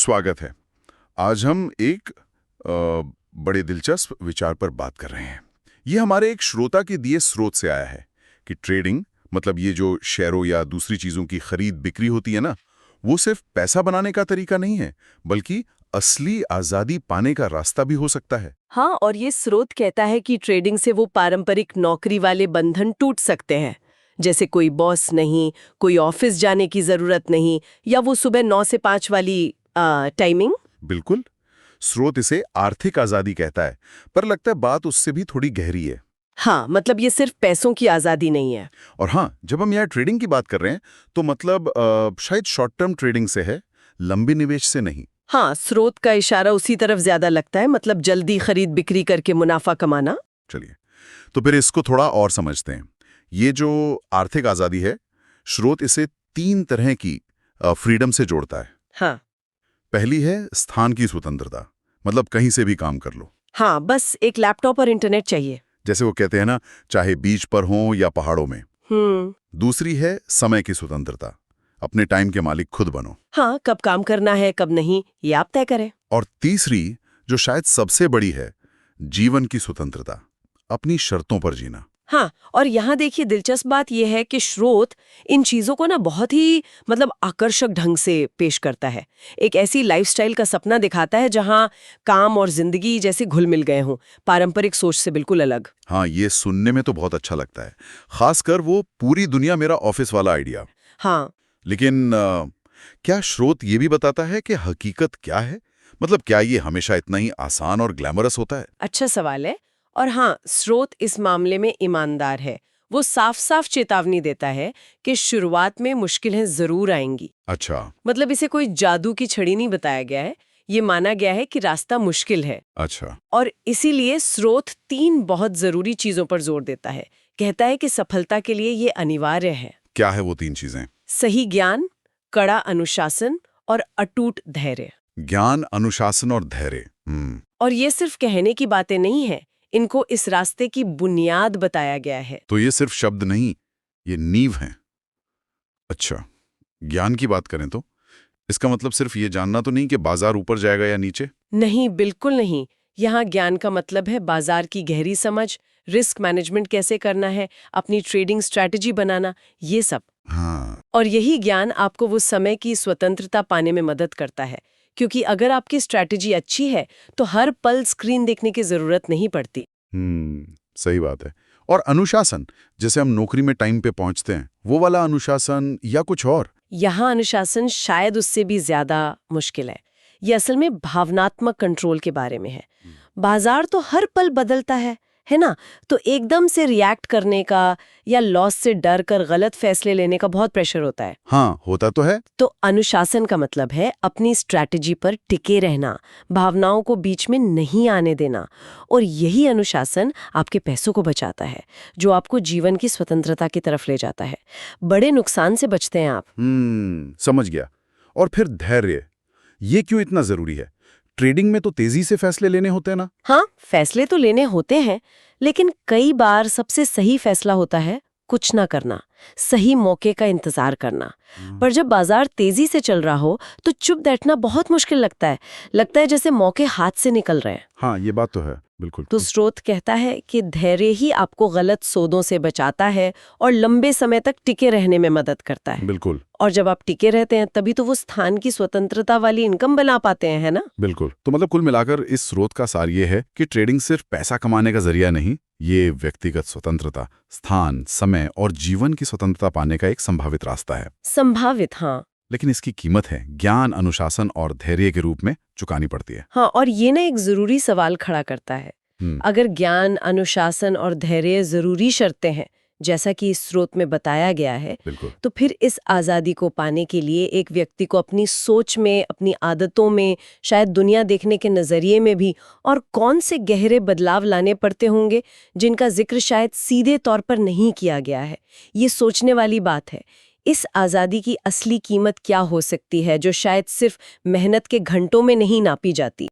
स्वागत है। आज हम एक बड़े दिलचस्प विचार पर बात कर रहे हैं। ये हमारे एक श्रोता के दिए स्रोत से आया है कि ट्रेडिंग मतलब ये जो शेयरों या दूसरी चीज़ों की खरीद बिक्री होती है ना, वो सिर्फ पैसा बनाने का तरीका नहीं है, बल्कि असली आज़ादी पाने का रास्ता भी हो सकता है। हाँ, और ये स्रोत कहता है कि ट्रेडिंग से वो पारंपरिक नौकरी वाले बंधन टूट सकते हैं, जैसे कोई बॉस नहीं, कोई ऑफिस जाने की जरूरत नहीं, या वो सुबह 9 से 5 वाली टाइमिंग। बिल्कुल, स्रोत इसे आर्थिक आज़ादी कहता है, पर लगता है बात उससे भी थोड़ी गहरी है। हाँ, मतलब ये सिर्फ पैसों की आज़ादी नहीं है। और हाँ, जब हम यहाँ ट्रेडिंग की बात कर रहे हैं तो मतलब शायद शॉर्ट टर्म ट्रेडिंग से है, लंबी निवेश से नहीं। हाँ, स्रोत का इशारा उसी तरफ ज्यादा लगता है, मतलब जल्दी खरीद बिक्री करके मुनाफा कमाना। चलिए, तो फिर इसको थोड़ा और समझते हैं। ये जो आर्थिक आज़ादी है, स्रोत इसे 3 तरह की फ्रीडम से जोड़ता है। हाँ। पहली है स्थान की स्वतंत्रता, मतलब कहीं से भी काम कर लो। हाँ, बस एक लैपटॉप और इंटरनेट चाहिए। जैसे वो कहते हैं ना, चाहे बीच पर हो या पहाड़ों में। दूसरी है समय की स्वतंत्रता, अपने टाइम के मालिक खुद बनो। हाँ, कब काम करना है कब नहीं, ये आप तय करें। और तीसरी, जो शायद सबसे बड़ी है, जीवन की स्वतंत्रता, अपनी शर्तों पर जीना। हाँ, और यहाँ देखिए दिलचस्प बात यह है कि स्रोत इन चीजों को ना बहुत ही आकर्षक ढंग से पेश करता है। एक ऐसी लाइफस्टाइल का सपना दिखाता है जहाँ काम और जिंदगी जैसे घुल मिल गए हों, पारंपरिक सोच से बिल्कुल अलग। हाँ, ये सुनने में तो बहुत अच्छा लगता है, खासकर वो पूरी दुनिया मेरा ऑफिस वाला आइडिया। हाँ, लेकिन क्या स्रोत ये भी बताता है कि हकीकत क्या है? मतलब क्या ये हमेशा इतना ही आसान और ग्लैमरस होता है? अच्छा सवाल है। और हाँ, स्रोत इस मामले में ईमानदार है। वो साफ साफ चेतावनी देता है कि शुरुआत में मुश्किलें जरूर आएंगी। अच्छा। मतलब इसे कोई जादू की छड़ी नहीं बताया गया है, ये माना गया है कि रास्ता मुश्किल है। अच्छा। और इसीलिए स्रोत 3 बहुत जरूरी चीजों पर जोर देता है। कहता है कि सफलता के लिए ये अनिवार्य है। क्या है वो 3 चीजें? सही ज्ञान, कड़ा अनुशासन और अटूट धैर्य। ज्ञान, अनुशासन और धैर्य। और ये सिर्फ कहने की बातें नहीं है, इनको इस रास्ते की बुनियाद बताया गया है। तो ये सिर्फ शब्द नहीं, ये नींव हैं। अच्छा, ज्ञान की बात करें तो इसका मतलब सिर्फ ये जानना तो नहीं कि बाजार ऊपर जाएगा या नीचे? नहीं, बिल्कुल नहीं। यहाँ ज्ञान का मतलब है बाजार की गहरी समझ, रिस्क मैनेजमेंट कैसे करना है, अपनी ट्रेडिंग स्ट्रैटेजी बनाना, ये सब। हाँ। और यही ज्ञान आपको वो समय की स्वतंत्रता पाने में मदद करता है, क्योंकि अगर आपकी स्ट्रैटेजी अच्छी है तो हर पल स्क्रीन देखने की जरूरत नहीं पड़ती। सही बात है। और अनुशासन, जैसे हम नौकरी में टाइम पे पहुंचते हैं, वो वाला अनुशासन या कुछ और? यहाँ अनुशासन शायद उससे भी ज्यादा मुश्किल है। ये असल में भावनात्मक कंट्रोल के बारे में है। बाजार तो हर पल बदलता है ना? तो एकदम से रिएक्ट करने का या लॉस से डर कर गलत फैसले लेने का बहुत प्रेशर होता है। हाँ, होता तो है। तो अनुशासन का मतलब है अपनी स्ट्रैटेजी पर टिके रहना, भावनाओं को बीच में नहीं आने देना। और यही अनुशासन आपके पैसों को बचाता है, जो आपको जीवन की स्वतंत्रता की तरफ ले जाता है। बड़े नुकसान से बचते हैं आप। समझ गया। और फिर धैर्य, ये क्यों इतना जरूरी है? ट्रेडिंग में तो तेजी से फैसले लेने होते हैं ना? हाँ, फैसले तो लेने होते हैं, लेकिन कई बार सबसे सही फैसला होता है कुछ ना करना, सही मौके का इंतजार करना। पर जब बाजार तेजी से चल रहा हो तो चुप बैठना बहुत मुश्किल लगता है जैसे मौके हाथ से निकल रहे हैं। हाँ, ये बात तो है, बिल्कुल। तो स्रोत कहता है कि धैर्य ही आपको गलत सौदों से बचाता है और लंबे समय तक टिके रहने में मदद करता है। बिल्कुल। और जब आप टिके रहते हैं तभी तो वो स्थान की स्वतंत्रता वाली इनकम बना पाते हैं, है ना? बिल्कुल। तो मतलब कुल मिलाकर इस स्रोत का सार ये है कि ट्रेडिंग सिर्फ पैसा कमाने का जरिया नहीं, ये व्यक्तिगत स्वतंत्रता, स्थान, समय और जीवन की स्वतंत्रता पाने का एक संभावित रास्ता है। संभावित, हाँ। लेकिन इसकी कीमत है ज्ञान, अनुशासन और धैर्य के रूप में चुकानी पड़ती है। हाँ, और ये ना एक जरूरी सवाल खड़ा करता है। अगर ज्ञान, अनुशासन और धैर्य जरूरी शर्तें हैं, जैसा कि इस स्रोत में बताया गया है, तो फिर इस आज़ादी को पाने के लिए एक व्यक्ति को अपनी सोच में, अपनी आदतों में, शायद दुनिया देखने के नज़रिए में भी और कौन से गहरे बदलाव लाने पड़ते होंगे जिनका जिक्र शायद सीधे तौर पर नहीं किया गया है। ये सोचने वाली बात है। इस आज़ादी की असली कीमत क्या हो सकती है, जो शायद सिर्फ मेहनत के घंटों में नहीं नापी जाती।